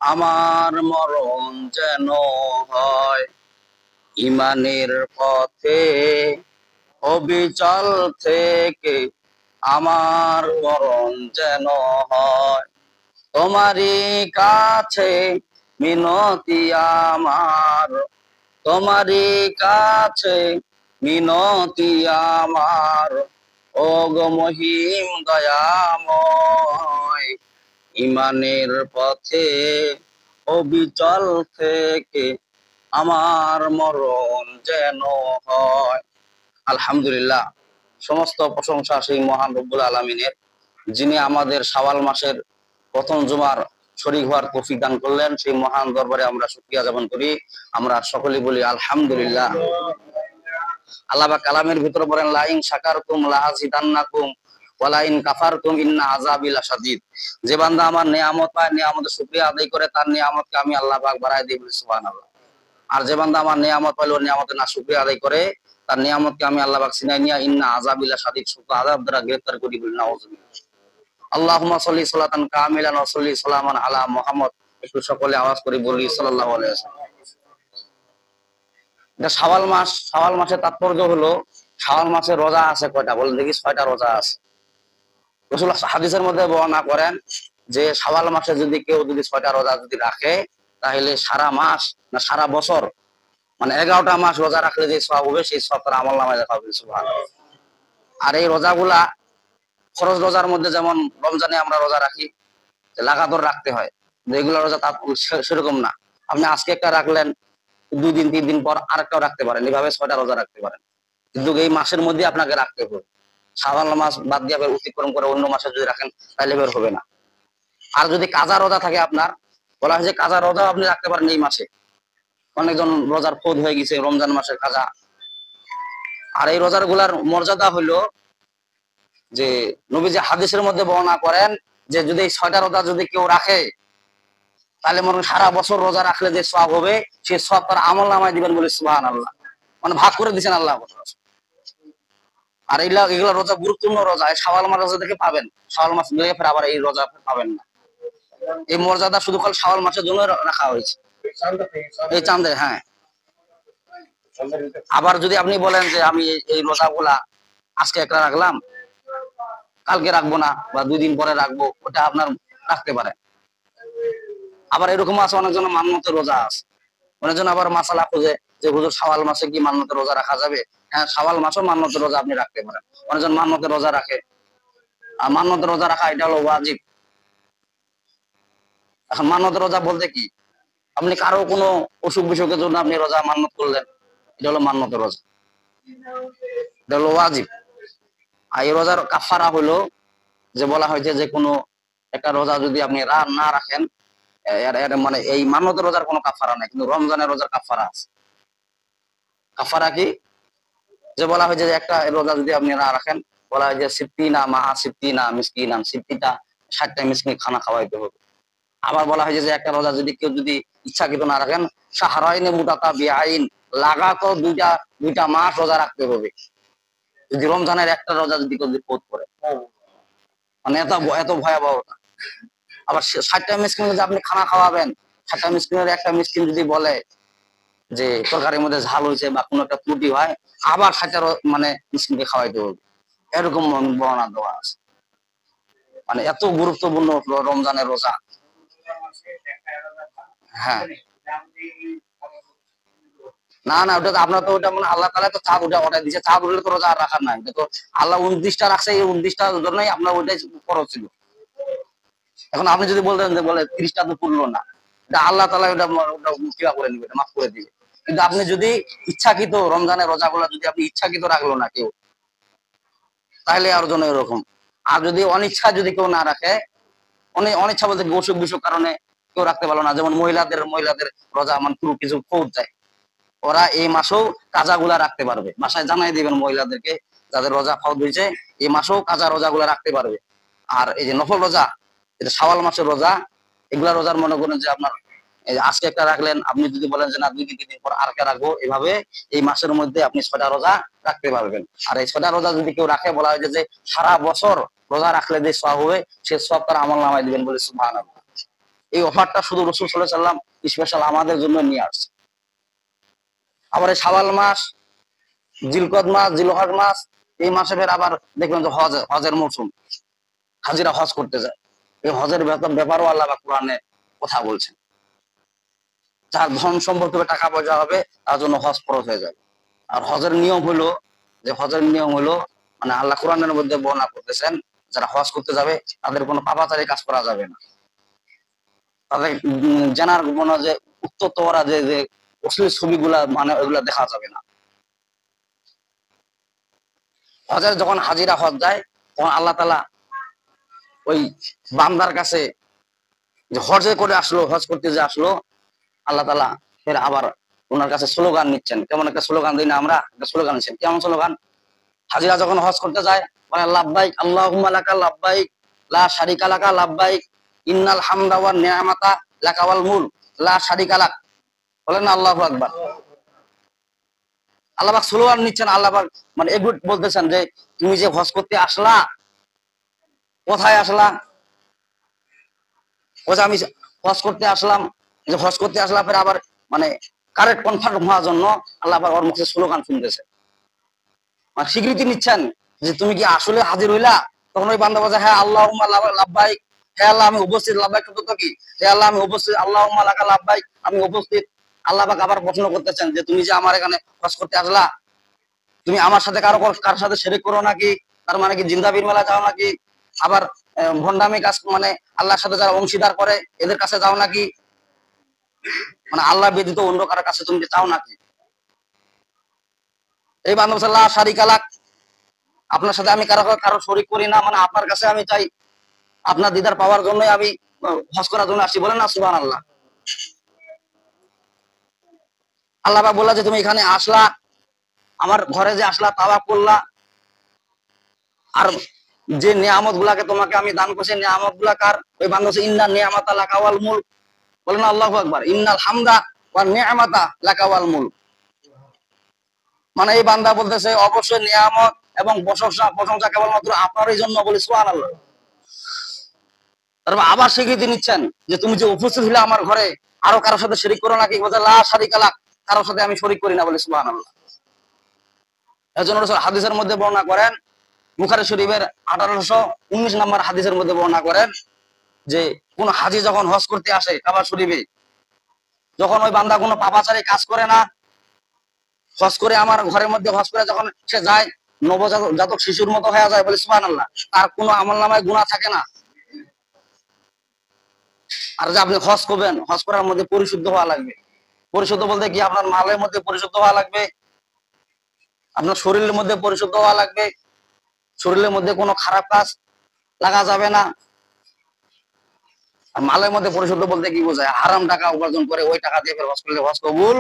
আমার মরণ যেন হয় ইমানের পথে, অবিচল থেকে আমার মরণ যেন হয় তোমারই কাছে মিনতি আমার, তোমারই কাছে মিনতি আমার, ও গো মহিম দয়াময়, ইমানের পথে অবিচল থেকে আমার মরণ যেন হয়। আলহামদুলিল্লাহ, সমস্ত প্রশংসা সেই মহান রব্বুল আলমিনের, যিনি আমাদের শাওয়াল মাসের প্রথম জুমার শরীক হওয়ার তৌফিক দান করলেন। সেই মহান দরবারে আমরা শুকরিয়া জ্ঞাপন করি। আমরা সকলেই বলি আলহামদুলিল্লাহ। আল্লাহ পাক কালামের ভিতরে বলেন, লাইন শাকারতুম লাযিদান্নাকুম ওয়া লাইন কাফারতুম ইন্না আযাবি লাশাদীদ। যে বান্দা আমার নিয়ামত পায়, নিয়ামতের শুকরিয়া আদায় করে, তার নিয়ামতকে আমি আল্লাহ পাক বাড়ায় দিই, বলি সুবহানাল্লাহ। আর যে বান্দা আমার নিয়ামত পাইলো, নিয়ামতের না শুকরিয়া আদায় করে, তার নিয়ামতকে আমি আল্লাহ পাক সিনাই নিয়া ইন্না আযাবি লাশাদীদ, সূক্ষ্ম আযাব দ্বারা গ্রেফতার করি, বলি নাউযুবিল্লাহ। আল্লাহুম্মা সাল্লি সালাতান কামিলান ওয়া সাল্লি সালামান আলা মুহাম্মদ। একটু সকলে আওয়াজ করে বলি সাল্লাল্লাহু আলাইহি ওয়াসাল্লাম। এটা শাওয়াল মাস। শাওয়াল মাসের তাৎপর্য হলো, শাওয়াল মাসে রোজা আছে কয়টা বলেন দেখি? 6টা রোজা আছে। রাসূল হাদিসের মধ্যে বর্ণনা করেন যে শাওয়াল মাসে যদি কেউ 6টা রোজা যদি রাখে, তাহলে সারা মাস না সারা বছর, মানে 11টা মাস রোজা রাখলে যে সওয়াব হবে, সেই সওয়াব তার আমলনামায় লেখা হবে, সুবহানাল্লাহ। আর এই রোজাগুলা ফরজ রোজার মধ্যে যেমন রমজানে আমরা রোজা রাখি, লাগাতার রাখতে হয়, রেগুলার রোজা তা সেরকম না। আপনি আজকে একটা রাখলেন, 2 দিন 3 দিন পর আরেকটাও রাখতে পারেন, এভাবে 6টা রোজা রাখতে পারেন। কিন্তু এই মাসের মধ্যে আপনাকে রাখতে হবে। শাওয়াল মাস বাদ দিয়ে অতিক্রম করে অন্য মাসে যদি রাখেন, তাহলে বের হবে না। আর যদি কাজা রোজা থাকে আপনার, বলা হয় যে কাজা রোজাও আপনি রাখতে পারেন এই মাসে। অনেকজন রোজার ফোদ হয়ে গেছে রমজান মাসের কাজা। আর এই রোজার গুলার মর্যাদা হইলো যে, নবীজি হাদিসের মধ্যে বর্ণনা করেন যে যদি এই 6টা রোজা যদি কেউ রাখে, তাহলে মনে সারা বছর রোজা রাখলে যে সওয়াব হবে, সেই সওয়াব তার আমলনামায় দিবেন, বলে সুবহানাল্লাহ। মানে ভাগ করে দিয়েছেন আল্লাহ। আর এগুলা রোজা গুরুত্বপূর্ণ রোজা, শাওয়াল মাস রোজা থেকে পাবেন, শাওয়াল মাস গেলে ফের আবার এই রোজা পাবেন না। এই মর্যাদা শুধু কাল শাওয়াল মাসের জন্য রাখা হয়েছে, এই চাঁদে। হ্যাঁ, আবার যদি আপনি বলেন যে আমি এই রোজাগুলা আজকে একটা রাখলাম, কালকে রাখবো না, বা 2 দিন পরে রাখবো, ওটা আপনার রাখতে পারে। আবার এরকম আছে, অনেকজন মান্যতের রোজা আছে। অনেকজন আবার মাসালা খুঁজে যে হুজুর শাওয়াল মাসে কি মান্যতের রোজা রাখা যাবে? হ্যাঁ, শাওয়াল মাসেও মান্যতের রোজা আপনি রাখতে পারেন। অনেকজন মান্যতের রোজা রাখে, আর মান্যতের রোজা রাখা এটা হলো ওয়াজিব। এখন মান্যতের রোজা বলতে কি, আপনি কারো কোনো অসুখ বিসুখের জন্য আপনি রোজা মান্যত করলেন, এটা হলো মান্যতের রোজা, এটা হলো ওয়াজিব। আর এই রোজার কাফারা হলো, যে বলা হয়েছে যে কোনো একটা রোজা যদি আপনি না রাখেন, মানে এই মান্যতের রোজার কোনো কাফারা নাই, কিন্তু রমজানের রোজার কাফারা আছে। কাফারা কি? যে বলা হয়েছে যে একটা রোজা যদি আপনি না রাখেন, বলা হয় যে সিদ্দিনা মাহা সিদ্দিনা মিসকিনান, 60টা মিসকিন খানা খাওয়াইতে হবে। আবার বলা হয়েছে যে একটা রোজা যদি কেউ যদি ইচ্ছাকৃত না রাখেন, শাহরাইনে মুতাতাবিআইন, লাগাতার দুইটা মাস রোজা রাখতে হবে। যদি রমজানের একটা রোজা যদি কেউ পৌঁছ করে, মানে এত ভয়াবহতা। আবার 60টা মিসকিন যদি আপনি খানা খাওয়াবেন, 60টা মিসকিনের একটা মিসকিন যদি বলে যে তরকারির মধ্যে ঝাল হয়েছে বা কোনো একটা ত্রুটি হয়, আবার 60টা মানে মিসকিনকে খাওয়াইতে হবে, এরকম বর্ণনা দেওয়া আছে। মানে এত গুরুত্বপূর্ণ রমজানের রোজা। হ্যাঁ, না না, ওটা আপনার তো ওটা মানে আল্লাহ তাআলা তো চাঁদ ওটা অর্ডার দিয়েছে, চাঁদ উঠলে তো রোজা আর রাখার নাই। তো আল্লাহ 29টা রাখছে, এই 29টার জন্যই আপনার ওইটাই ফরজ ছিল। এখন আপনি যদি বলতেন যে বলে 30টা তো পূর্ণ না, এটা আল্লাহ তাআলা ওটা মুক্তিবা করে দিবে, মাফ করে দিবে। কিন্তু আপনি যদি ইচ্ছাকৃত রমজানের রোজাগুলো যদি আপনি ইচ্ছাকৃত রাখলো না কেউ, তাহলে আর জন্য এরকম। আর যদি অনিচ্ছা যদি কেউ না রাখে, অনিচ্ছা বলতে অসুখ বিসুখ কারণে কেউ রাখতে পারলো না, যেমন মহিলাদের রোজা মানে পুরো কিছু ফৌজ যায়, ওরা এই মাসেও কাজাগুলা রাখতে পারবে। বাসায় জানাই দিবেন মহিলাদেরকে, যাদের রোজা ফৌজ হয়েছে, এই মাসেও কাজা রোজাগুলা রাখতে পারবে। আর এই যে নফল রোজা, এটা শাওয়াল মাসের রোজা, এগুলা রোজার মনে করেন যে আপনার আজকে একটা রাখলেন, আপনি যদি বলেন যে না 2 দিন 3 দিন পর আরেকটা রাখবো, এভাবে এই মাসের মধ্যে আপনি 6টা রোজা রাখতে পারবেন। আর এই 6টা রোজা যদি কেউ রাখে, বলা হয় যে সারা বছর রোজা রাখলে যে সওয়াব হবে, সে সওয়াব তার আমলনামায় দিবেন, বলে সুবহানাল্লাহ। এই অফারটা শুধু রাসূল সাল্লাল্লাহু আলাইহি সাল্লাম স্পেশাল আমাদের জন্য নিয়ে আসছে। আবার এই শাওয়াল মাস, জিলকদ মাস, জিলহজ মাস, এই মাসে ফের আবার দেখবেন যে হজের মৌসুম, হাজিরা হজ করতে যায়। এই হজের ব্যাপারও আল্লাহ পাক কোরআনে কথা বলছেন। যার ধন সম্পদ হবে, টাকা পয়সা হবে, তার জন্য হজ ফরজ হয়ে যাবে। আর হজের নিয়ম হলো মানে আল্লাহ কোরআনের মধ্যে বর্ণনা করতেছেন, যারা হজ করতে যাবে তাদের কোনো পাপাচারী কাজ করা যাবে না। তাদের জানার মনে যে উত্তপ্ত করা যে অশ্লীল ছবিগুলা মানে ওইগুলা দেখা যাবে না। হজের যখন হাজিরা হজ যায় তখন আল্লাহ তাআলা ওই বান্দার কাছে যে হজে করে আসলো, হজ করতে যে আসলো, আল্লাহ তাআলা ফের আবার ওনার কাছে স্লোগান নিচ্ছেন। কেমন একটা স্লোগান দিই না আমরা, একটা স্লোগান নিচ্ছেন। কেমন স্লোগান? হাজিরা যখন হজ করতে যায় মানে লাব্বাইক আল্লাহুম্মা লাকা লাব্বাইক লা শারিকা লাকা লাব্বাইক ইন্নাল হামদা ওয়ান নি'মাতা লাকা ওয়াল মুলক লা শারিকা লাক। বলেন না আল্লাহু আকবার। আল্লাহ পাক স্লোগান নিচ্ছেন। আল্লাহ পাক মানে এগুট বলতেছেন যে তুমি যে হজ করতে আসলা, কোথায় আসলা? ওই যে আমি হজ করতে আসলাম, যে হজ করতে আসলাম, ফের আবার মানে কারেক্ট কনফার্ম হওয়ার জন্য আল্লাহ পাক ওর মুখে স্লোগান শুনতেছে, মানে স্বীকৃতি নিচ্ছেন যে তুমি কি আসলে হাজির হইলা। তখন ওই বান্দা বলছে হ্যাঁ আল্লাহুম্মা লাব্বাইক, হে আল্লাহ আমি উপস্থিত। লাব্বাইক শব্দ কি? হে আল্লাহ আমি উপস্থিত। আল্লাহুম্মা লাকা লাব্বাইক, আমি উপস্থিত। আল্লাহ পাক আবার প্রশ্ন করতেছেন যে তুমি যে আমার এখানে হজ করতে আসলা, তুমি আমার সাথে কার সাথে শিরক করো নাকি? তার মানে কি জিন্দাবির মেলা যাও নাকি? আবার ভণ্ডামি কাজ মানে আল্লাহর সাথে যারা অংশীদার করে এদের কাছে যাও নাকি? মানে আল্লাহ ব্যতীত অন্য কারোর কাছে তুমি চাও নাকি? এই বান্দা সাল্লাহ শারিকা লাক, আপনার সাথে আমি কারো শরীক করি না, মানে আপনার কাছে আমি চাই, আপনার দিদার পাওয়ার জন্যই আমি হজ করার জন্য আসি। বলেন না সুবহানাল্লাহ। আল্লাহ পাক বললা যে তুমি এখানে আসলা, আমার ঘরে যে আসলা, তাওয়াফ করলা, আর যে নিয়ামত গুলাকে তোমাকে আমি দান করছি, নিয়ামত গুলা কার? ওই বান্দা বলছে ইন্না নিয়ামাতা লাকা ওয়াল মুলক। বলেন না আল্লাহু আকবার। ইন্নাল হামদা ওয়ান নিয়ামাতা লাকা ওয়াল মুলক। মানে এই বান্দা বলতেছে অবশ্যই নিয়ামত এবং প্রশংসা কেবলমাত্র আপনারই জন্য। বলি সুবহানাল্লাহ। তারপর আবার স্বীকৃতি নিচ্ছেন যে তুমি যে উপস্থিত হলে আমার ঘরে, আরো কারোর সাথে শরীক করো নাকি? বলছে লা শারিকা লাক, কারোর সাথে আমি শরীক করি না। বলি সুবহানাল্লাহ। এজন্য রাসূল হাদিসের মধ্যে বর্ণনা করেন, বুখারী শরীফের 1819 নম্বর হাদিসের মধ্যে বর্ণনা করেন যে কোন হাজী যখন হজ করতে আসে কাবা শরীফে, যখন ওই বান্দা কোনো পাপাচারী কাজ করে না, হজ করে আমার ঘরের মধ্যে হজ করে যখন সে যায়, নবজাতক শিশুর মতো হয়ে যায়। বলি সুবহানাল্লাহ। তার কোনো আমলনামায় গুনাহ থাকে না। আর যে আপনি হজ করবেন, হজ করার মধ্যে পরিশুদ্ধ হওয়া লাগবে। পরিশুদ্ধ বলতে কি? আপনার মালের মধ্যে পরিশুদ্ধ হওয়া লাগবে, আপনার শরীরের মধ্যে পরিশুদ্ধ হওয়া লাগবে, শরীরের মধ্যে কোনো খারাপ কাজ লাগা যাবে না। আর মালের মধ্যে পরিশুদ্ধ বলতে কি বোঝায়? হারাম টাকা উপার্জন করে ওই টাকা দিয়ে ফের হজ করলে হজ কবুল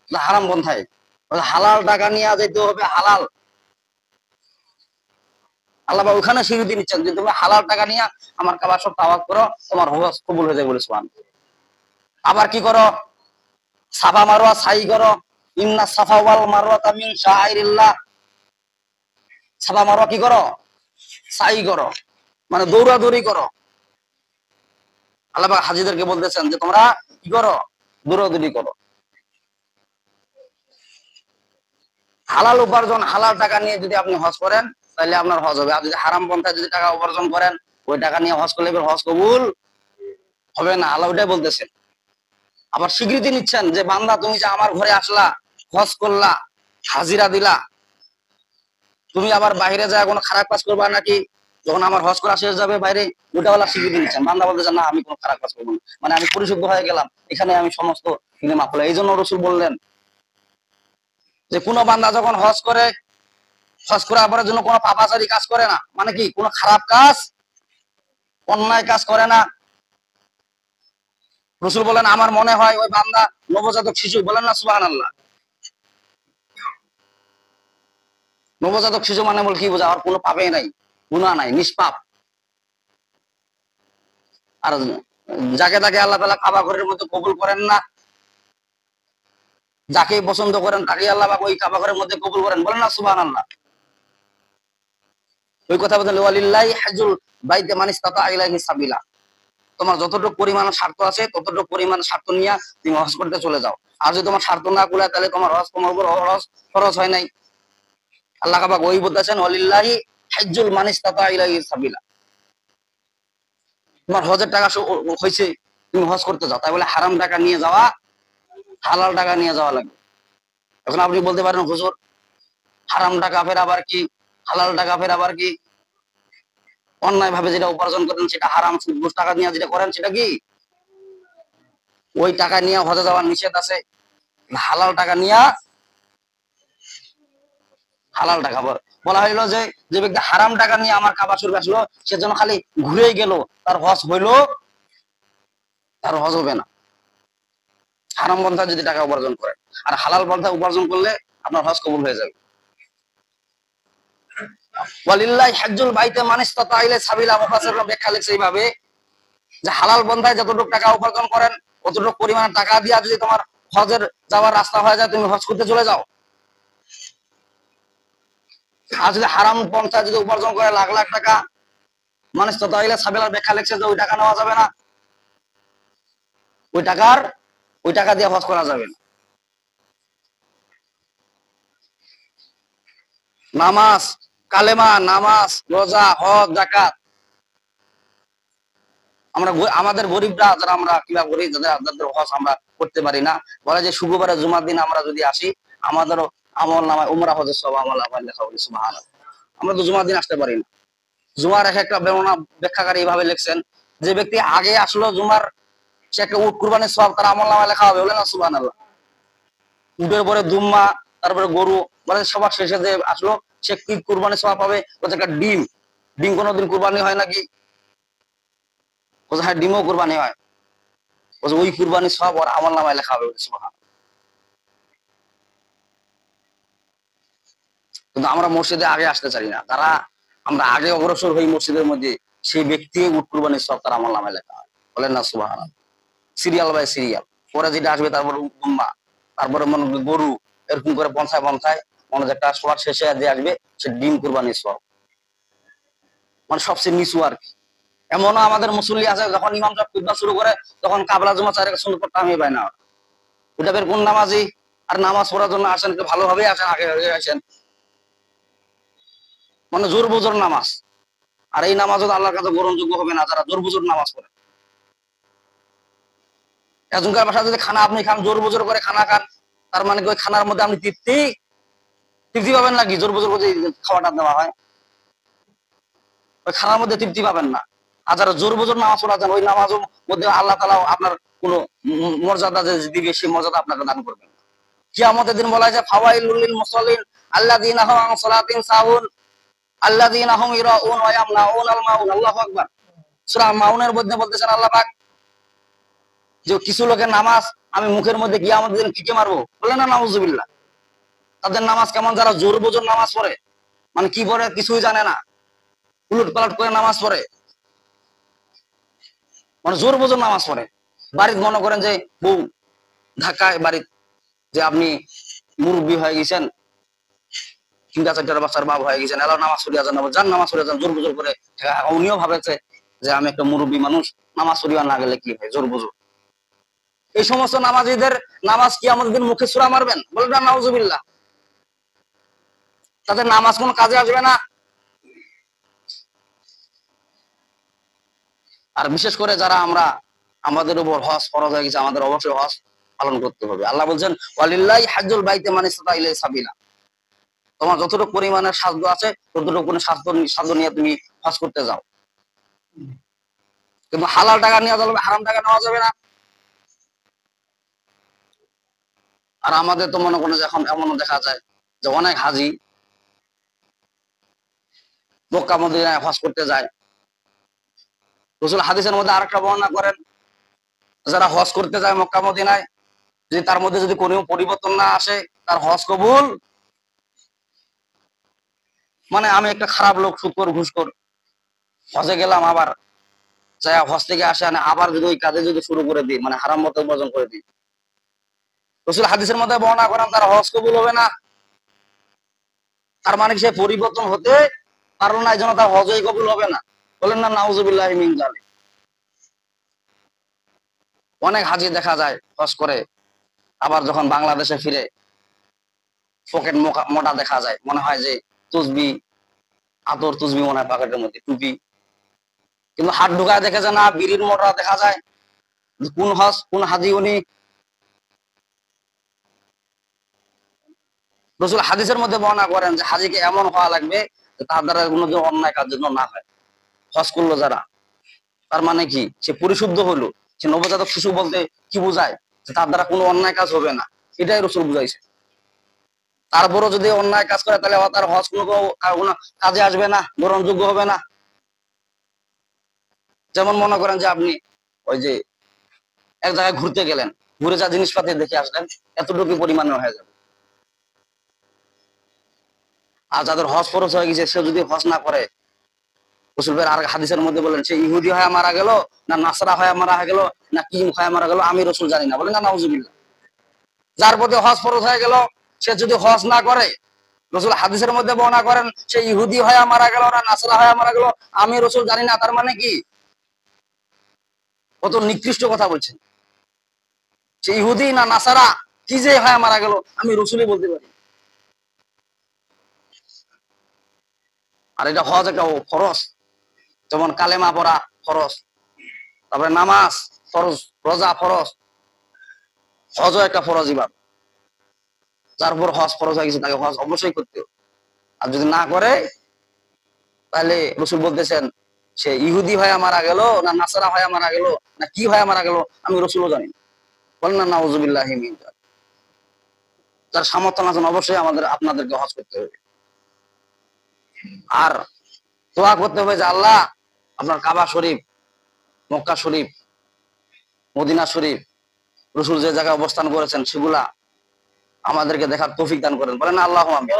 না। হারাম পন্থায় হালাল টাকা নিয়ে যেতে হবে, হালাল। আল্লাহ ওখানে স্বীকৃতি নিচ্ছেন যে তুমি হালাল টাকা নিয়ে আমার কাবা সব তাওয়াফ করো, তোমার হজ কবুল হয়ে যাবে। বলে সুবহানাল্লাহ। আবার কি করো? সাফা মারওয়া সাই করো। ইন্না সাফা ওয়াল মারওয়াতা মিন শাআইরিল্লাহ। সাফা মারওয়া কি করো? সাই করো, মানে দৌড়াদৌড়ি করো। আল্লাহ পাক হাজীদেরকে বলতেছেন যে তোমরা কি করো? দৌড়াদৌড়ি করো। হালাল উপার্জন, হালাল টাকা নিয়ে যদি আপনি হজ করেন তাহলে আপনার হজ হবে। আর যদি হারাম পন্থায় যদি টাকা উপার্জন করেন, ওই টাকা নিয়ে হজ করলে হজ কবুল হবে না। আল্লাহ ওটাই বলতেছেন। আবার স্বীকৃতি নিচ্ছেন যে বান্দা তুমি যে আমার ঘরে আসলা, হজ করলা, হাজিরা দিলা, তুমি আবার বাইরে যায় কোনো খারাপ কাজ করবা নাকি? যখন আমার হজ করা শেষ যাবে বাইরে, ওটাওয়ালা স্বীকৃতি নিচ্ছেন। বান্দা বলতেছেন না আমি কোনো খারাপ কাজ করবো না, মানে আমি পরিশুদ্ধ হয়ে গেলাম, এখানে আমি সমস্ত মাফ হলো। এই জন্য রাসূল বললেন যে কোনো বান্দা যখন হজ করে, হজ করার পরের জন্য কোনো পাপাচারী কাজ করে না, মানে কি কোনো খারাপ কাজ, অন্যায় কাজ করে না। রাসূল বলেন আমার মনে হয় ওই বান্দা নবজাতক শিশু। বলেন না সুবহানাল্লাহ। নবজাতক শিশু মানে বল কি বোঝা? আর কোনো পাপই নাই, গুনাহ নাই, নিষ্পাপ। আর যাকে তাকে আল্লাহ তাআলা কাবা ঘরের মধ্যে কবুল করেন না। যাকে পছন্দ করেন তাকে আল্লাহ পাক ওই কাবা ঘরের মধ্যে কবুল করেন। বলেন না সুবহানাল্লাহ। ওই কথা বলতে ওয়ালিল্লাহি হাজ্জুল বাইতি মান ইসতাতা ইলাইহি সাবিলা। তোমার যতটুকু পরিমাণ স্বার্থ আছে ততটুকু পরিমাণ স্বার্থ নিয়ে তুমি হজ করতে চলে যাও। আর যদি তোমার স্বার্থ না কুলায় তাহলে তোমার হজ তোমার উপর হজ খরচ হয় নাই। আল্লাহ পাক ওই বলতেছেন ওয়ালিল্লাহি হাজ্জুল মান ইসতাতা ইলাইহি সাবিলা। তোমার হজের টাকা হয়েছে, তুমি হজ করতে যাও, তাই বলে হারাম টাকা নিয়ে যাওয়া, হালাল টাকা নিয়ে যাওয়া লাগবে। এখন আপনি বলতে পারেন হুজুর হারাম টাকা ফের আবার কি, হালাল টাকা ফের আবার কি? অন্যায় ভাবে যেটা উপার্জন করেন সেটা হারাম, সুদ ঘুষ টাকা নিয়ে যেটা করেন সেটা কি? ওই টাকা নিয়ে হজে যাওয়ার নিষেধ আছে। হালাল টাকা নিয়ে, হালাল টাকা বলা হইলো যে যে ব্যক্তি হারাম টাকা নিয়ে আমার কাবা শরীফ আসলো সে যেন খালি ঘুরে গেল, তার হজ হইলো, তার হজ হবে না। হারাম পন্থা যদি টাকা উপার্জন করেন, আর হালাল পন্থা উপার্জন করলে আপনার হজ কবুল হয়ে যাবে। ওয়ালিল্লাহি হাজ্জুল বাইতি মান ইসতাতা ইলাইহি সাবিলা। মুফাসসিররা ব্যাখ্যা লিখছে এইভাবে যে হালাল পন্থায় যতটুকু টাকা উপার্জন করেন অতটুকু পরিমাণ টাকা দিয়ে যদি তোমার হজের যাওয়ার রাস্তা হয়ে যায়, তুমি হজ করতে চলে যাও। আর যদি হারাম পন্থা যদি উপার্জন করে লাখ লাখ টাকা, মান ইসতাতা ইলাইহি সাবিলার ব্যাখ্যা লিখছে যে ওই টাকা নেওয়া যাবে না, ওই টাকা দিয়ে হজ করা যাবে না। নামাজ, কালেমা, নামাজ, রোজা, হজ, যাকাত, আমরা আমাদের গরিবরা যারা আমরা কিবা করি, যাদের হজ আমরা করতে পারি না, বলে যে শুক্রবারে জুমার দিন আমরা যদি আসি আমাদেরও আমল নামায় উমরা হজের সব আমল নামায় লেখা হবে সুবহানাল্লাহ। আমরা তো জুমার দিন আসতে পারি না। জুমার একটা বর্ণনা ব্যাখ্যাকারী এইভাবে লিখছেন যে ব্যক্তি আগে আসলো জুমার, সে একটা উট কুরবানির সব তার আমল নামায় লেখা হবে, বলে না সুবহানাল্লাহ। উটের পরে দুম্মা, তারপরে গরু, মানে সবার শেষে যে আসলো সে কি কুরবানির সব পাবে? বলছে একটা ডিম, ডিম কোনোদিন কুরবানি হয় নাকি? বলছে হ্যাঁ ডিমও কুরবানি হয়। বলছে ওই কুরবানি সব ওর আমল নামায় লেখা হবে। কিন্তু আমরা মসজিদে আগে আসতে চাই না, তারা আমরা আগে অগ্রসর হই মসজিদের মধ্যে, সেই ব্যক্তি উট কুরবানির সব তার আমল নামায় লেখা হয়। বলেন না সুবহানাল্লাহ। সিরিয়াল বাই সিরিয়াল, পরে যেটা আসবে তারপরে উম্মা, তারপরে মনে গরু, এরকম করে পন্থায় পন্থায় মনে একটা সবার শেষে যে আসবে সে ডিম কুরবানির সব, মানে সবচেয়ে নিচু আর কি। এমনও আমাদের মুসল্লি আছে যখন ইমাম সাহেব খুতবা শুরু করে তখন কাবলা জমা চারে সুন্দর করতে আমি পাই না। ওটা বের কোন নামাজি আর নামাজ পড়ার জন্য আসেন, ভালোভাবে আসেন, আগে আগে আসেন, মানে জোর বুজোর নামাজ। আর এই নামাজও আল্লাহর কাছে গ্রহণযোগ্য হবে না যারা জোর বুজোর নামাজ পড়ে। এখনকার বাসায় যদি খানা আপনি খান, জোর বুজোর করে খানা খান, তার মানে ওই খানার মধ্যে আপনি তৃপ্তি তৃপ্তি পাবেন নাকি? জোর বুজোর করে খাওয়াটা দেওয়া হয়, ওই খানার মধ্যে তৃপ্তি পাবেন না। আর যারা জোর বুজোর নামাজ পড়া যান, ওই নামাজের মধ্যে আল্লাহ তাআলা আপনার কোন মর্যাদা যে দিবে সেই মর্যাদা আপনাকে দান করবেন। কিয়ামতের দিন বলা যায় ফাওয়াইলুল লিল মুসাল্লিন আল্লাযীনা হুম আন সালাতিহিম সাহুন আল্লাযীনা হুম ইরাউন ওয়া ইয়ামনাউনাল মাউন। আল্লাহু আকবার। সূরা মাউনের মধ্যে বলতেছেন আল্লাহ পাক যে কিছু লোকের নামাজ আমি মুখের মধ্যে কিয়ামতের দিন কিকে মারবো, বলে না নাউজুবিল্লাহ। তাদের নামাজ কেমন? যারা জোর বুজোর নামাজ পড়ে, মানে কি পড়ে কিছুই জানে না, উলট পালট করে নামাজ পড়ে, মানে জোর বুজোর নামাজ পড়ে। বাড়িতে মনে করেন যে বউ ঢাকায় বাড়িতে, যে আপনি মুরব্বী হয়ে গেছেন, তিনটা চারটার বাচ্চার বাপ হয়ে গেছেন, এলাও নামাজ পড়িয়া যান, যান নামাজ পড়িয়া যান, জোর বুজোর করে। উনিও ভাবেছে যে আমি একটা মুরব্বী মানুষ, নামাজ পড়িয়া না গেলে কি হয়, জোর বুজোর। এই সমস্ত নামাজীদের নামাজ কি আমাদের দিন মুখে সূরা মারবেন, বলবেন না নাউজুবিল্লাহ। তাদের নামাজ কোন কাজে আসবে না। আর বিশেষ করে যারা আমরা, আমাদের উপর হজ ফরজ হয়ে গেছে, আমাদের অবশ্যই হজ পালন করতে হবে। আল্লাহ বলছেন ওয়ালিল্লাহি হাজ্জুল বাইতি মান ইসতাতা ইলাইহি সাবিলা। তোমার যতটুকু পরিমাণের সাধ্য আছে ততটুকু সাধ্য নিয়ে তুমি হজ করতে যাও, কিন্তু হালাল টাকা নেওয়া যাবে, হারাম টাকা নেওয়া যাবে না। আর আমাদের তো মনে করেন যে এখন এমনও দেখা যায় যে অনেক হাজি মক্কা মদিনায় হজ করতে যায়। রাসূল হাদিসের মধ্যে আরেকটা বর্ণনা করেন, যারা হজ করতে যায় মক্কা মদিনায়, যদি তার মধ্যে যদি কোনো পরিবর্তন না আসে তার হজ কবুল। মানে আমি একটা খারাপ লোক, সুদখোর, ঘুষখোর, হজে গেলাম, আবার যাই হজ থেকে আসে আবার যদি ওই কাজে যদি শুরু করে দিই, মানে হারাম মত উপার্জন করে দিই, রাসূল হাদিসের মধ্যে বর্ণনা করেন তার হজ কবুল হবে না। তার মানে সে পরিবর্তন হতে পারলো না, এই জন্য তার হজই কবুল হবে না। বলেন না নাউজুবিল্লাহি মিন যালিক। অনেক হাজি দেখা যায় হজ করে, আবার যখন বাংলাদেশে ফিরে পকেট মোটা দেখা যায়, মনে হয় যে তুসবি, আতর তুসবি মনে হয় পকেটের মধ্যে, টুপি, কিন্তু হাত ঢুকায় দেখে যে না, বিড়ির মোটা দেখা যায়। কোন হজ, কোন হাজি উনি? রাসূল হাদিসের মধ্যে বর্ণনা করেন যে হাজিকে এমন হওয়া লাগবে যে তার দ্বারা কোনো অন্যায় কাজ যেন না হয়। হজ করলো যারা, তার মানে কি? সে পরিশুদ্ধ হলো। সে নবজাতক শিশু বলতে কি বোঝায়? যে তার দ্বারা কোনো অন্যায় কাজ হবে না, এটাই রাসূল বুঝাইছে। তারপরও যদি অন্যায় কাজ করে তাহলে তার হজ কোনো কাজে আসবে না, গ্রহণযোগ্য হবে না। যেমন মনে করেন যে আপনি ওই যে এক জায়গায় ঘুরতে গেলেন, ঘুরে যা জিনিসপাতি দেখে আসলেন, এতটুকু পরিমাণে হয়ে যাবে। আর যাদের হজ ফরজ হয়ে গেছে, সে যদি হজ না করে, রাসূল আর হাদিসের মধ্যে বলেন সে ইহুদি হয়ে মারা গেল, না নাসরা হয়ে মারা গেল, না কি হয়ে মারা গেল, আমি রাসূল জানি না, বলেন না নাউজুবিল্লাহ। যার প্রতি হজ ফরজ হয়ে গেল, সে যদি হজ না করে, রাসূল হাদিসের মধ্যে বর্ণনা করেন সে ইহুদি হয়ে মারা গেল, না নাসরা হয়ে মারা গেল, আমি রাসূল জানি না, তার মানে কি? কত নিকৃষ্ট কথা বলছেন। সে ইহুদি না নাসারা কি যে হয়ে মারা গেল, আমি রাসূলই বলতে পারি। আর এটা হজ একটা ফরজ, যেমন কালেমা পড়া ফরজ, তারপরে নামাজ ফরজ, রোজা ফরজ, হজও একটা ফরজ ইবাদত। যার উপর হজ ফরজ হয়ে গেছে তাকে হজ অবশ্যই করতে হবে। আর যদি না করে, তাহলে রাসূল বলতেছেন সে ইহুদি হয়ে মারা গেল, না নাসারা হয়ে মারা গেল, না কি হয়ে মারা গেল, আমি রাসূলও জানি না, বলেন না নাউজুবিল্লাহি মিন যালিক। যার সামর্থ্য আছেন অবশ্যই আপনাদেরকে হজ করতে হবে। আর দোয়া করতে হবে যে আল্লাহ, আপনার কাবা শরীফ, মক্কা শরীফ, মদিনা শরীফ, রাসূল যে জায়গায় অবস্থান করেছেন সেগুলা আমাদেরকে দেখার তৌফিক দান করেন, বলেন না আল্লাহুম্মা আমিন।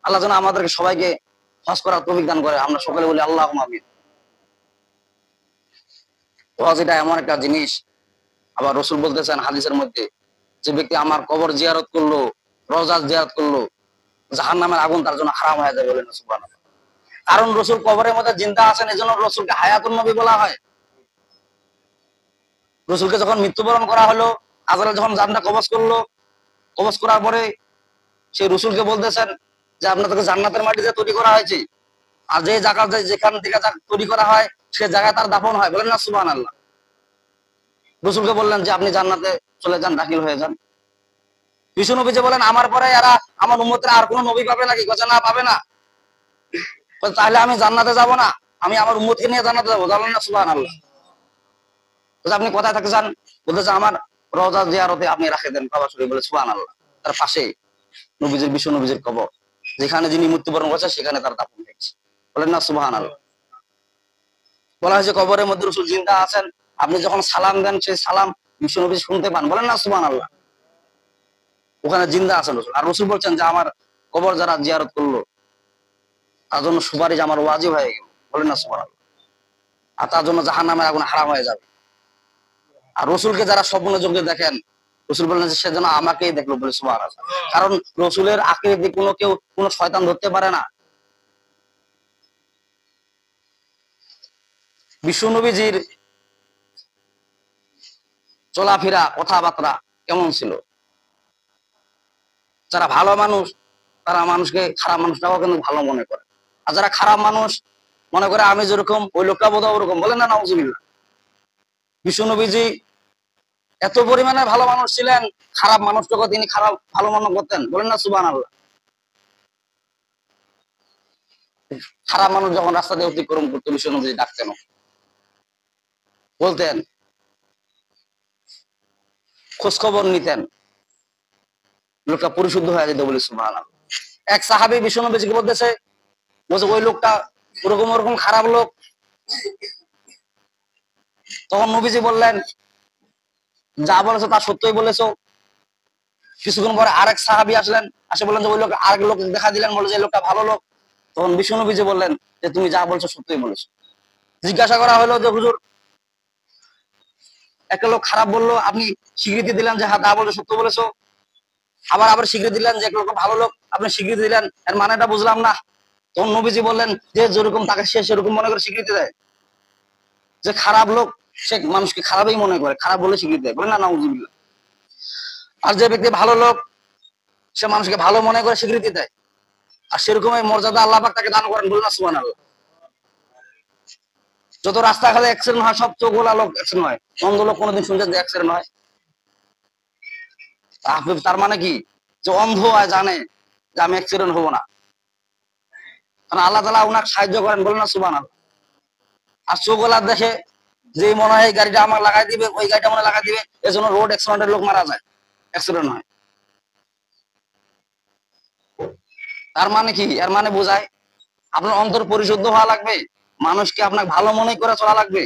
আল্লাহ যেন আমাদেরকে সবাইকে হজ করার তৌফিক দান করে, আমরা সকলে বলি আল্লাহুম্মা আমিন। হজ এটা এমন একটা জিনিস, আবার রাসূল বলতেছেন হাদিসের মধ্যে, যে ব্যক্তি আমার কবর জিয়ারত করলো, রওজা জিয়ারত করলো, জাহান্নামের আগুন তার জন্য হারাম হয়ে যাবে, বলেন সুবহানাল্লাহ। কারণ রাসূল কবরের মধ্যে জিন্দা আছেন, এজন্য রাসূলকে হায়াতুন নবী বলা হয়। রাসূলকে যখন মৃত্যুবরণ করা হলো, আজরাইল যখন জানটা কবজ করলো, কবজ করার পরে সেই রাসূলকে বলতেছেন যে আপনাদেরকে জান্নাতের মাটিতে তৈরি করা হয়েছে, আর যে জায়গা যেখান থেকে তৈরি করা হয় সে জায়গায় তার দাফন হয়, বলেন না সুবহানাল্লাহ। রাসূলকে বললেন যে আপনি জান্নাতে চলে যান, দাখিল হয়ে যান। বিষ্ণু নবী যে বলেন আমার পরে এরা, আমার উম্মতরা আর কোন নবী পাবে নাকি? কথা না, পাবে না। তাহলে আমি জান্নাতে যাব না, আমি আমার উম্মতকে নিয়ে জান্নাতে যাবো, বলেন না সুবহানাল্লাহ। আপনি কোথায় থাকতে চান? বলতেছে আমার রওজা জিয়ারতে আপনি রাখে দেন কাবা শরীফ, বলে সুবহানাল্লাহ। তার পাশে নবীজির, বিশ্ব নবীজির কবর, যেখানে যিনি মৃত্যুবরণ করেছে সেখানে তার দাফন হয়েছে, বলেন না সুবহানাল্লাহ। বলা হয়েছে কবরের মধ্যে রাসূল জিন্দা আছেন, আপনি যখন সালাম দেন সেই সালাম বিশ্ব নবী শুনতে পান, বলেন না সুবহানাল্লাহ। ওখানে জিন্দা আছেন রাসূল। আর রাসূল বলছেন যে আমার কবর যারা জিয়ারত করলো তার জন্য সুপারিশ আমার ওয়াজিব হয়ে গেল, বলেন না সুবহানাল্লাহ। আর তার জন্য জাহান্নামের আগুন হারাম হয়ে যাবে। আর রাসূলকে যারা স্বপ্নে যোগে দেখেন, রাসূল বললেন যে সে যেন আমাকেই দেখলো, বলে সুবহানাল্লাহ। কারণ রাসূলের আকৃতি কোনো শয়তান ধরতে পারে না। বিশ্ব নবীজির চলাফেরা, কথাবার্তা কেমন ছিল? যারা ভালো মানুষ তারা মানুষকে, খারাপ মানুষটাও কিন্তু ভালো মনে করে। আর যারা খারাপ মানুষ মনে করে আমি যেরকম ওই লোকটা বোধহয় ওরকম, বলেন না নাউজুবিল্লাহ। বিশ্ব নবীজি এত পরিমাণে ভালো মানুষ ছিলেন, খারাপ মানুষটাকে তিনি খারাপ ভালো মনে করতেন, বলেন না সুবহানাল্লাহ। খারাপ মানুষ যখন রাস্তা দিয়ে অতিক্রম করতো, বিশ্ব নবীজি ডাকতেন, বলতেন, খোঁজ খবর নিতেন, লোকটা পরিশুদ্ধ হয়ে যেত, বলে সুবহানাল্লাহ। এক সাহাবী বিশ্ব নবীজিকে বলতেছে, বলছে ওই লোকটা ওরকম ওরকম খারাপ লোক। তখন নবীজি বললেন যা বলেছো তা সত্যই বলেছো। কিছুক্ষণ পরে আরেক সাহাবী আসলেন, আসে বললেন যে ওই লোক, আরেক লোক দেখা দিলেন, বলে যে লোকটা ভালো লোক। তখন বিশ্ব নবীজি বললেন যে তুমি যা বলছো সত্যই বলেছো। জিজ্ঞাসা করা হলো যে হুজুর, একটা লোক খারাপ বললো, আপনি স্বীকৃতি দিলেন যে হ্যাঁ যা বলছো সত্য বলেছো, আবার আবার স্বীকৃতি দিলেন যে এক লোক ভালো লোক, আপনি স্বীকৃতি দিলেন, এর মানেটা বুঝলাম না। তখন নবীজি বললেন যে যেরকম তাকে সে সেরকম মনে করে স্বীকৃতি দেয়, যে খারাপ লোক সে মানুষকে খারাপই মনে করে, খারাপ বলে স্বীকৃতি দেয়, বলে না নাউজুবিল্লাহ। আর যে ব্যক্তি ভালো লোক, সে মানুষকে ভালো মনে করে স্বীকৃতি দেয়, আর সেরকমই মর্যাদা আল্লাহ পাক তাকে দান করেন, বলে না সুবহানাল্লাহ। যত রাস্তাঘাটে অ্যাক্সিডেন্ট হয় সব চোখওয়ালা লোক অ্যাক্সিডেন্ট হয়, অন্ধ লোক কোনোদিন শুনছেন যে অ্যাক্সিডেন্ট হয়? তার মানে কি, যে অন্ধ হয় জানে যে আমি অ্যাক্সিডেন্ট হবো না, কারণ আল্লাহ তাআলা উনাকে সাহায্য করেন, বলে না সুবহানাল্লাহ। আর চোখওয়ালা দেখে যে মনে হয় এই গাড়িটা আমার লাগাই দিবে, ওই গাড়িটা মনে লাগাই দিবে, এজন্য রোড অ্যাক্সিডেন্টের লোক মারা যায়, অ্যাক্সিডেন্ট হয়। তার মানে কি, এর মানে বোঝায় আপনার অন্তর পরিশুদ্ধ হওয়া লাগবে, মানুষকে আপনাকে ভালো মনে করে চলা লাগবে।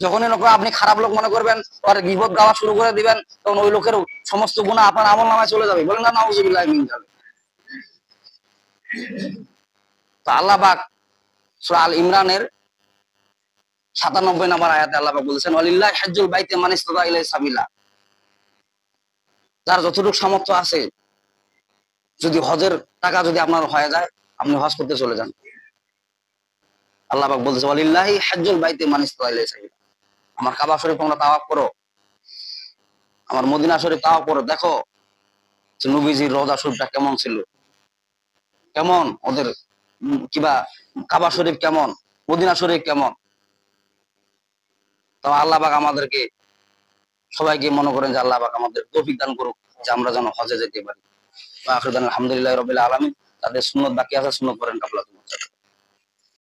যখনই লোক আপনি খারাপ লোক মনে করবেন, আর গীবত গাওয়া শুরু করে দিবেন, তখন ওই লোকের সমস্ত গুনাহ আপনার আমলনামায় চলে যাবে, বলেন না নাউজুবিল্লাহ মিন যালিক। তো আল্লাহ পাক সূরা আল ইমরানের 97 নম্বর আয়াতে আল্লাহ পাক বলেছেন, ওয়ালিল্লাহি হজ্জুল বাইতি মান ইসতাতা ইলাইহি সাবিলা। যার যতটুকু সামর্থ্য আছে, যদি হজের টাকা যদি আপনার হয়ে যায়, আপনি হজ করতে চলে যান। আল্লাহ পাক বলতেছে, ওয়ালিল্লাহি হজ্জুল বাইতি মান ইসতাতা ইলাইহি সাবিলা। আমার কাবা শরীফ তোমরা তাওয়াফ করো, আমার মদিনা শরীফ তাওয়াফ করো, দেখো যে নবীজির রওজা শরীফটা কেমন ছিল, কেমন ওদের কিবা কাবা শরীফ কেমন, মদিনা শরীফ কেমন। তো আল্লাহ পাক আমাদেরকে সবাইকে মনে করেন যে আল্লাহ পাক আমাদের তৌফিক দান করুক, যে আমরা যেন হজে যেতে পারি। আলহামদুলিল্লাহ রাব্বিল আলামিন। তাদের সুন্নত বাকি আছে, সুন্নত করেন কাবলা।